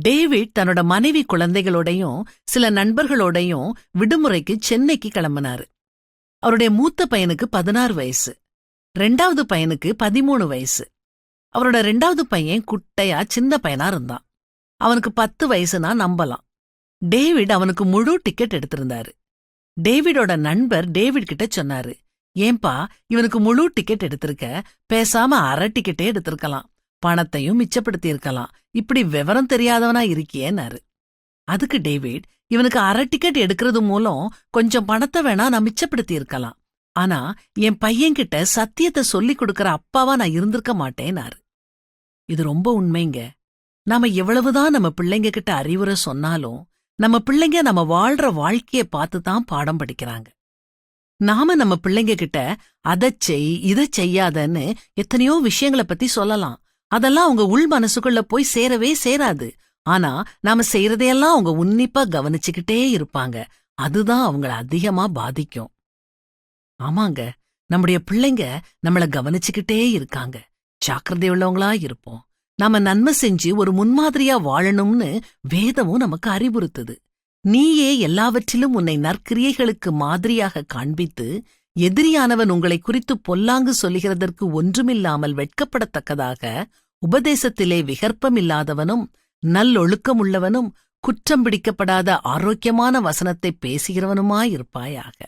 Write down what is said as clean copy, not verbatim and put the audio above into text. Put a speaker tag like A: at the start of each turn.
A: David தன்னோட மனைவி குழந்தைகளோடையும் சில நண்பர்களோடையும் விடுமுறைக்கு சென்னைக்கு கிளம்பினாரு. அவருடைய மூத்த பையனுக்கு 16 வயசு, 2வது பையனுக்கு 13 வயசு. அவரோட 2வது பையன் குட்டையா சின்ன பையனா இருந்தான். அவனுக்கு 10 வயசுனா நம்பலாம். டேவிட் அவனுக்கு முழு டிக்கெட் எடுத்திருந்தாரு. டேவிடோட நண்பர் டேவிட் கிட்ட சொன்னாரு, ஏன்பா இவனுக்கு முழு டிக்கெட் எடுத்திருக்க, பேசாம அரை டிக்கெட்டே எடுத்திருக்கலாம், பணத்தையும் மிச்சப்படுத்தி இருக்கலாம், இப்படி விவரம் தெரியாதவனா இருக்கியேன்னாரு. அதுக்கு டேவிட், இவனுக்கு அரை டிக்கெட் எடுக்கிறது மூலம் கொஞ்சம் பணத்தை வேணா நான் மிச்சப்படுத்தி இருக்கலாம், ஆனா என் பையன்கிட்ட சத்தியத்தை சொல்லிக் கொடுக்கற அப்பாவா நான் இருந்திருக்க மாட்டேன்னாரு. இது ரொம்ப உண்மைங்க. நாம எவ்வளவுதான் நம்ம பிள்ளைங்க கிட்ட அறிவுரை சொன்னாலும் நம்ம பிள்ளைங்க நம்ம வாழ்ற வாழ்க்கைய பார்த்துதான் பாடம் படிக்கிறாங்க. நாம நம்ம பிள்ளைங்க கிட்ட அதைச் செய் இதைச் செய்யாதன்னு எத்தனையோ விஷயங்களை பத்தி சொல்லலாம். அதெல்லாம் அவங்க உள் மனசுக்குள்ள போய் சேரவே சேராது. ஆனா நாம செய்யறதையெல்லாம் அவங்க உன்னிப்பா கவனிச்சுக்கிட்டே இருப்பாங்க. அதுதான் அவங்கள அதிகமா பாதிக்கும். ஆமாங்க, நம்முடைய பிள்ளைங்க நம்மள கவனிச்சுக்கிட்டே இருக்காங்க. ஜாக்கிரதை உள்ளவங்களா இருப்போம். நாம நன்மை செஞ்சு ஒரு முன்மாதிரியா வாழணும்னு வேதமும் நமக்கு அறிவுறுத்துது. நீயே எல்லாவற்றிலும் உன்னை நற்கிரியைகளுக்கு மாதிரியாக காண்பித்து எதிரியானவன் உங்களை குறித்து பொல்லாங்கு சொல்லுகிறதற்கு ஒன்றுமில்லாமல் வெட்கப்படத்தக்கதாக உபதேசத்திலே விகற்பமில்லாதவனும் நல்லொழுக்கமுள்ளவனும் குற்றம் பிடிக்கப்படாத ஆரோக்கியமான வசனத்தை பேசுகிறவனுமாயிருப்பாயாக.